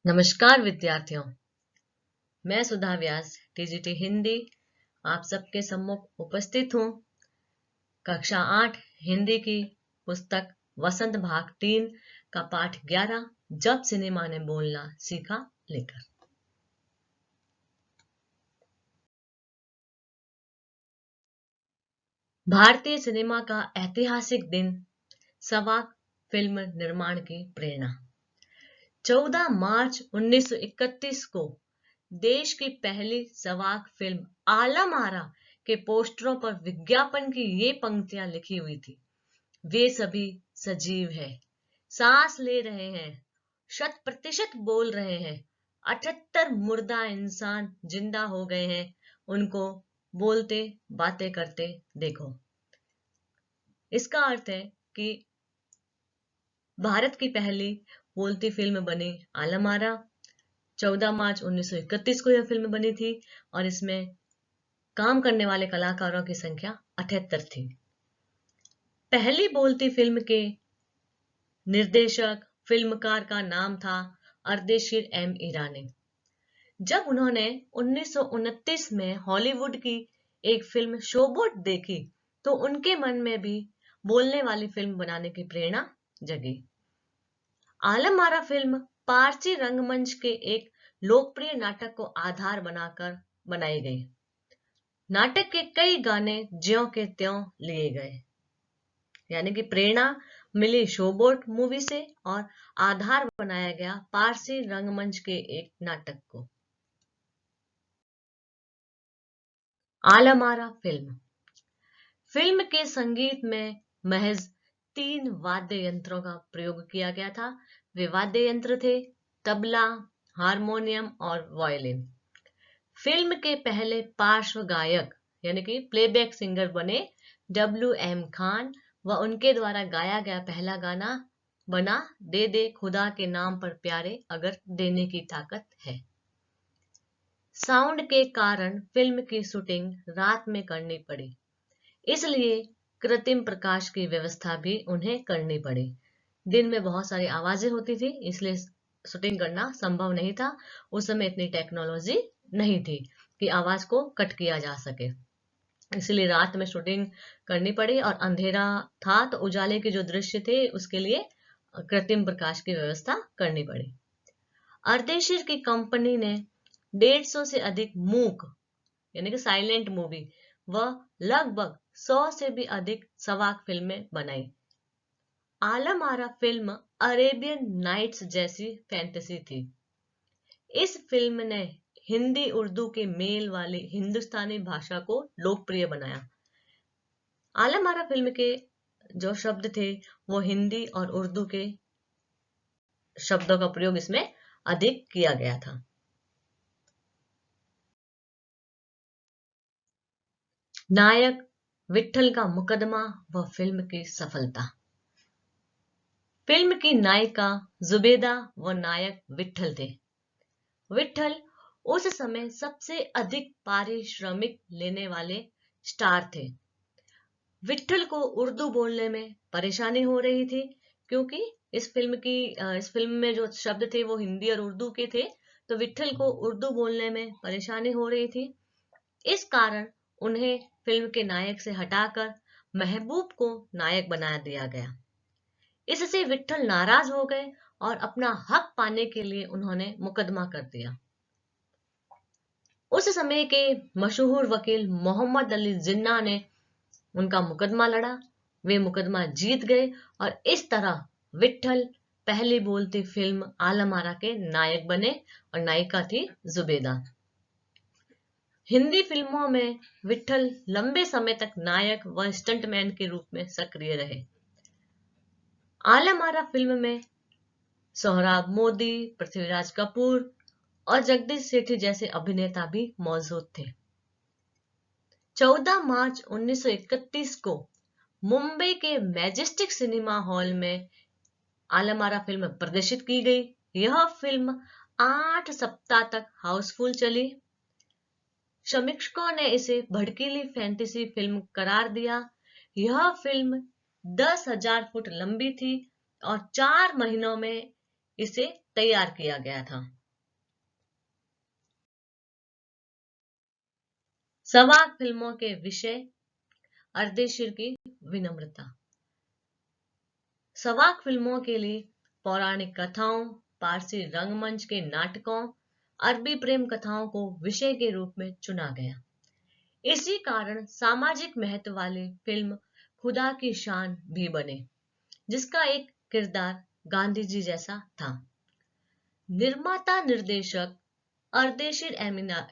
नमस्कार विद्यार्थियों, मैं सुधा व्यास टीजीटी हिंदी आप सबके सम्मुख उपस्थित हूँ। कक्षा 8 हिंदी की पुस्तक वसंत भाग 3 का पाठ 11 जब सिनेमा ने बोलना सीखा लेकर। भारतीय सिनेमा का ऐतिहासिक दिन, सवाक फिल्म निर्माण की प्रेरणा। 14 मार्च 1931 को देश की पहली सवाक फिल्म आलम आरा के पोस्टरों पर विज्ञापन की ये पंक्तियां लिखी हुई थी। वे सभी सजीव हैं, सांस ले रहे हैं, 100% बोल रहे हैं। 78 मुर्दा इंसान जिंदा हो गए हैं, उनको बोलते बातें करते देखो। इसका अर्थ है कि भारत की पहली बोलती फिल्म बनी आलम आरा। 14 मार्च 1931 को यह फिल्म बनी थी और इसमें काम करने वाले कलाकारों की संख्या 78 थी। पहली बोलती फिल्म के निर्देशक फिल्मकार का नाम था अर्देशीर एम ईरानी। जब उन्होंने 1929 में हॉलीवुड की एक फिल्म शोबोट देखी तो उनके मन में भी बोलने वाली फिल्म बनाने की प्रेरणा जगी। आलम आरा फिल्म पारसी रंगमंच के एक लोकप्रिय नाटक को आधार बनाकर बनाई गई। नाटक के कई गाने ज्यों के त्यों लिए गए, यानी कि प्रेरणा मिली शोबोट मूवी से और आधार बनाया गया पारसी रंगमंच के एक नाटक को। आलम आरा फिल्म के संगीत में महज 3 वाद्य यंत्रों का प्रयोग किया गया था। वे वाद्य यंत्र थे तबला, हारमोनियम और वायलिन। फिल्म के पहले पार्श्व गायक यानी कि प्लेबैक सिंगर बने W.M. खान व उनके द्वारा गाया गया पहला गाना बना दे दे खुदा के नाम पर प्यारे अगर देने की ताकत है। साउंड के कारण फिल्म की शूटिंग रात में करनी पड़ी, इसलिए कृत्रिम प्रकाश की व्यवस्था भी उन्हें करनी पड़ी। दिन में बहुत सारी आवाजें होती थी, इसलिए शूटिंग करना संभव नहीं था। उस समय इतनी टेक्नोलॉजी नहीं थी कि आवाज को कट किया जा सके, इसलिए रात में शूटिंग करनी पड़ी और अंधेरा था तो उजाले के जो दृश्य थे उसके लिए कृत्रिम प्रकाश की व्यवस्था करनी पड़ी। अर्देशीर की कंपनी ने 150 से अधिक मूक यानी कि साइलेंट मूवी व लगभग 100 से भी अधिक सवाक फिल्में बनाई। Alam Ara film Arabian nights जैसी फैंटेसी थी। इस फिल्म ने हिंदी उर्दू के मेल वाली हिंदुस्तानी भाषा को लोकप्रिय बनाया। आलम आरा फिल्म के जो शब्द थे वो हिंदी और उर्दू के शब्दों का प्रयोग इसमें अधिक किया गया था। नायक विट्ठल का मुकदमा व फिल्म की सफलता। फिल्म की नायिका जुबेदा व नायक विट्ठल थे। विट्ठल उस समय सबसे अधिक पारिश्रमिक लेने वाले स्टार थे। विट्ठल को उर्दू बोलने में परेशानी हो रही थी क्योंकि इस फिल्म में जो शब्द थे वो हिंदी और उर्दू के थे, तो विट्ठल को उर्दू बोलने में परेशानी हो रही थी। इस कारण उन्हें फिल्म के नायक से हटाकर महबूब को नायक बना दिया गया। इससे विट्ठल नाराज हो गए और अपना हक पाने के लिए उन्होंने मुकदमा कर दिया। उस समय के मशहूर वकील मोहम्मद अली जिन्ना ने उनका मुकदमा लड़ा। वे मुकदमा जीत गए और इस तरह विट्ठल पहली बोलती फिल्म आलम आरा के नायक बने और नायिका थी जुबेदा। हिंदी फिल्मों में विट्ठल लंबे समय तक नायक व स्टंटमैन के रूप में सक्रिय रहे। आलम आरा फिल्म में सोहराब मोदी, पृथ्वीराज कपूर और जगदीश सेठी जैसे अभिनेता भी मौजूद थे। 14 मार्च 1931 को मुंबई के मैजेस्टिक सिनेमा हॉल में आलम आरा फिल्म प्रदर्शित की गई। यह फिल्म 8 सप्ताह तक हाउसफुल चली। समीक्षकों ने इसे भड़कीली फैंटेसी फिल्म करार दिया। यह फिल्म 10,000 फुट लंबी थी और 4 महीनों में इसे तैयार किया गया था। सवाक फिल्मों के विषय, अर्देशीर की विनम्रता। सवाक फिल्मों के लिए पौराणिक कथाओं, पारसी रंगमंच के नाटकों, अरबी प्रेम कथाओं को विषय के रूप में चुना गया। इसी कारण सामाजिक महत्व वाली फिल्म खुदा की शान भी बने, जिसका एक किरदार गांधी जी जैसा था। निर्माता निर्देशक अर्देशीर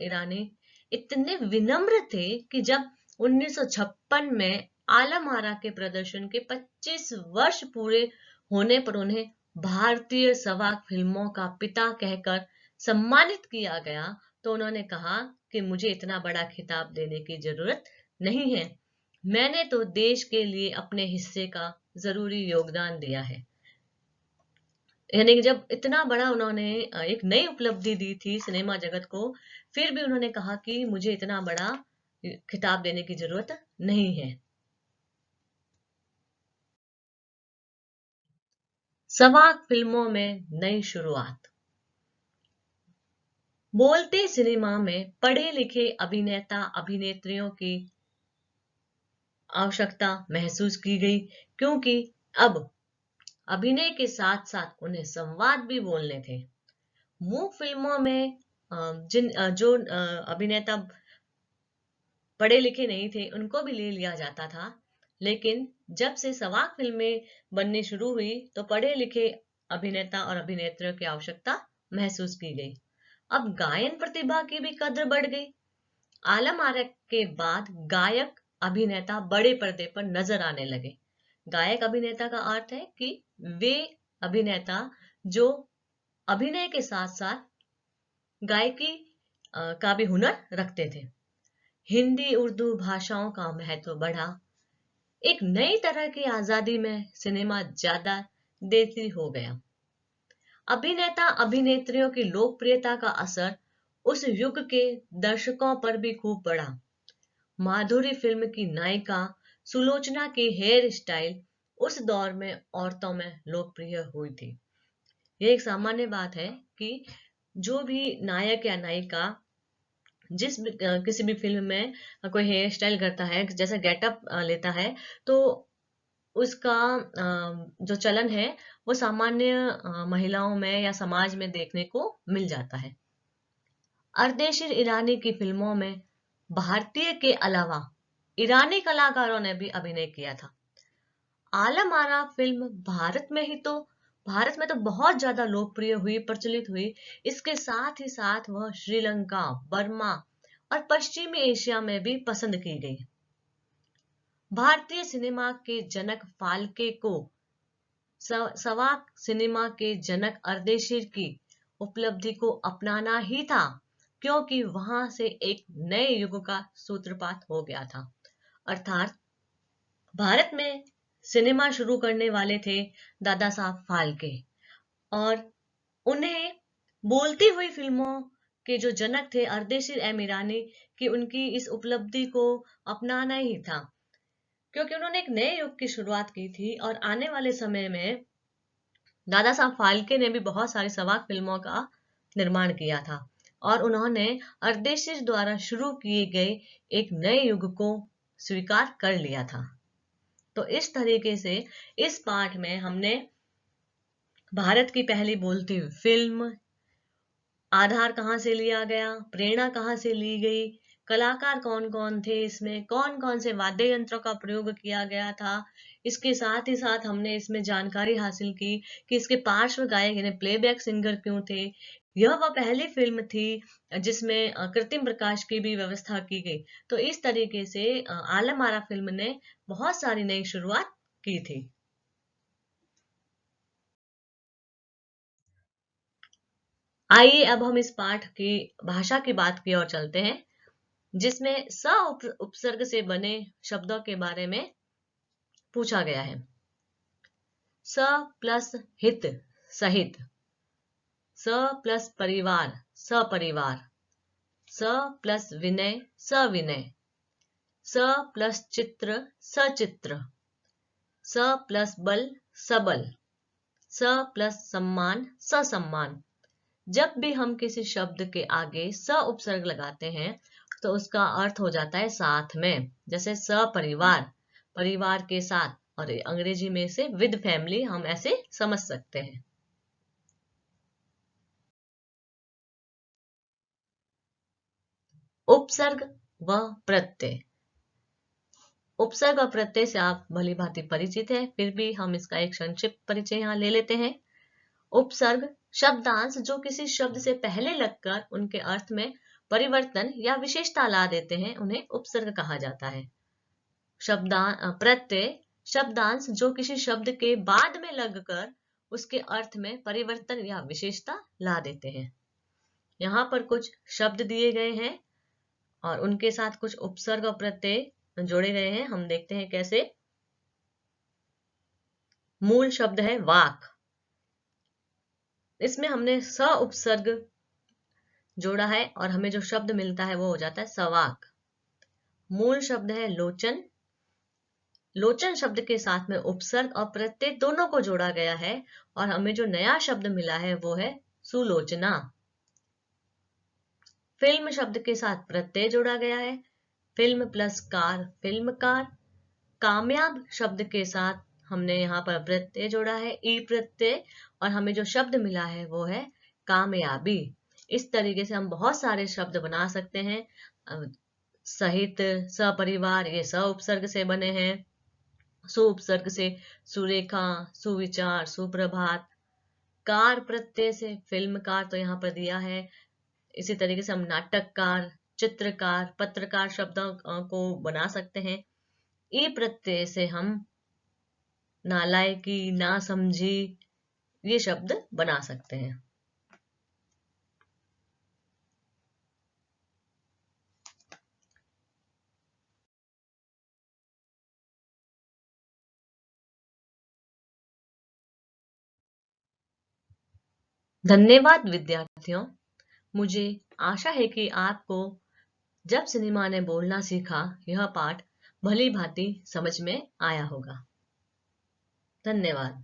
ईरानी इतने विनम्र थे कि जब 1956 में आलम आरा के प्रदर्शन के 25 वर्ष पूरे होने पर उन्हें भारतीय सवाक फिल्मों का पिता कहकर सम्मानित किया गया, तो उन्होंने कहा कि मुझे इतना बड़ा खिताब देने की जरूरत नहीं है, मैंने तो देश के लिए अपने हिस्से का जरूरी योगदान दिया है। यानी कि जब इतना बड़ा उन्होंने एक नई उपलब्धि दी थी सिनेमा जगत को, फिर भी उन्होंने कहा कि मुझे इतना बड़ा खिताब देने की जरूरत नहीं है। सवाक फिल्मों में नई शुरुआत। बोलते सिनेमा में पढ़े लिखे अभिनेता अभिनेत्रियों की आवश्यकता महसूस की गई, क्योंकि अब अभिनय के साथ साथ उन्हें संवाद भी बोलने थे। मूक फिल्मों में जो अभिनेता पढ़े लिखे नहीं थे उनको भी ले लिया जाता था, लेकिन जब से सवाक फिल्में बननी शुरू हुई तो पढ़े लिखे अभिनेता और अभिनेत्रियों की आवश्यकता महसूस की गई। अब गायन प्रतिभा की भी कद्र बढ़ गई। आलम आरा के बाद गायक अभिनेता बड़े पर्दे पर नजर आने लगे। गायक अभिनेता का अर्थ है कि वे अभिनेता जो अभिनय के साथ साथ गायकी का भी हुनर रखते थे। हिंदी उर्दू भाषाओं का महत्व बढ़ा। एक नई तरह की आजादी में सिनेमा ज्यादा देसी हो गया। अभिनेता अभिनेत्रियों की लोकप्रियता का असर उस युग के दर्शकों पर भी खूब पड़ा। माधुरी फिल्म की नायिका सुलोचना की हेयर स्टाइल उस दौर में औरतों में लोकप्रिय हुई थी। यह एक सामान्य बात है कि जो भी नायक या नायिका किसी भी फिल्म में कोई हेयर स्टाइल करता है, जैसा गेटअप लेता है, तो उसका जो चलन है वो सामान्य महिलाओं में या समाज में देखने को मिल जाता है। अर्देशीर ईरानी की फिल्मों में भारतीय के अलावा ईरानी कलाकारों ने भी अभिनय किया था। आलम आरा फिल्म भारत में तो बहुत ज्यादा लोकप्रिय हुई, प्रचलित हुई। इसके साथ ही साथ वह श्रीलंका, बर्मा और पश्चिमी एशिया में भी पसंद की गई। भारतीय सिनेमा के जनक फाल्के को सवाक सिनेमा के जनक अर्देशीर की उपलब्धि को अपनाना ही था, क्योंकि वहां से एक नए युग का सूत्रपात हो गया था। अर्थात भारत में सिनेमा शुरू करने वाले थे दादा साहब फाल्के, और उन्हें बोलती हुई फिल्मों के जो जनक थे अर्देशीर एम ईरानी की, उनकी इस उपलब्धि को अपनाना ही था, क्योंकि उन्होंने एक नए युग की शुरुआत की थी। और आने वाले समय में दादा साहब फाल्के ने भी बहुत सारी सवाक फिल्मों का निर्माण किया था, और उन्होंने अर्देशीर द्वारा शुरू किए गए एक नए युग को स्वीकार कर लिया था। तो इस तरीके से इस पाठ में हमने भारत की पहली बोलती हुई फिल्म, आधार कहाँ से लिया गया, प्रेरणा कहाँ से ली गई, कलाकार कौन कौन थे, इसमें कौन कौन से वाद्य यंत्रों का प्रयोग किया गया था, इसके साथ ही साथ हमने इसमें जानकारी हासिल की कि इसके पार्श्व गायक यानी प्लेबैक सिंगर क्यों थे। यह वह पहली फिल्म थी जिसमें कृत्रिम प्रकाश की भी व्यवस्था की गई। तो इस तरीके से आलम आरा फिल्म ने बहुत सारी नई शुरुआत की थी। आइए अब हम इस पाठ की भाषा की बात की ओर चलते हैं, जिसमें उपसर्ग से बने शब्दों के बारे में पूछा गया है। स प्लस हित सहित, स प्लस परिवार सपरिवार, स प्लस विनय सविनय, स प्लस चित्र सचित्र, स प्लस बल सबल, स प्लस सम्मान ससम्मान। जब भी हम किसी शब्द के आगे स उपसर्ग लगाते हैं तो उसका अर्थ हो जाता है साथ में, जैसे सपरिवार, परिवार के साथ, और अंग्रेजी में से विद फैमिली हम ऐसे समझ सकते हैं। उपसर्ग व प्रत्यय। उपसर्ग और प्रत्यय से आप भली भांति परिचित है, फिर भी हम इसका एक संक्षिप्त परिचय यहाँ ले लेते हैं। उपसर्ग शब्दांश जो किसी शब्द से पहले लगकर उनके अर्थ में परिवर्तन या विशेषता ला देते हैं, उन्हें उपसर्ग कहा जाता है। प्रत्यय शब्दांश जो किसी शब्द के बाद में लगकर उसके अर्थ में परिवर्तन या विशेषता ला देते हैं। यहाँ पर कुछ शब्द दिए गए हैं और उनके साथ कुछ उपसर्ग और प्रत्यय जोड़े गए हैं। हम देखते हैं कैसे। मूल शब्द है वाक, इसमें हमने स उपसर्ग जोड़ा है और हमें जो शब्द मिलता है वो हो जाता है सवाक। मूल शब्द है लोचन, लोचन शब्द के साथ में उपसर्ग और प्रत्यय दोनों को जोड़ा गया है और हमें जो नया शब्द मिला है वो है सुलोचना। फिल्म शब्द के साथ प्रत्यय जोड़ा गया है, फिल्म प्लस कार, फिल्मकार। कामयाब शब्द के साथ हमने यहाँ पर प्रत्यय जोड़ा है, ई प्रत्यय, और हमें जो शब्द मिला है वो है कामयाबी। इस तरीके से हम बहुत सारे शब्द बना सकते हैं। सहित, सपरिवार, ये स उपसर्ग से बने हैं। सु उपसर्ग से सुरेखा, सुविचार, सुप्रभात। कार प्रत्यय से फिल्मकार तो यहाँ पर दिया है। इसी तरीके से हम नाटककार, चित्रकार, पत्रकार शब्दों को बना सकते हैं। ई प्रत्यय से हम नालायकी, नासमझी, ये शब्द बना सकते हैं। धन्यवाद विद्यार्थियों। मुझे आशा है कि आपको जब सिनेमा ने बोलना सीखा यह पाठ भली भांति समझ में आया होगा। धन्यवाद।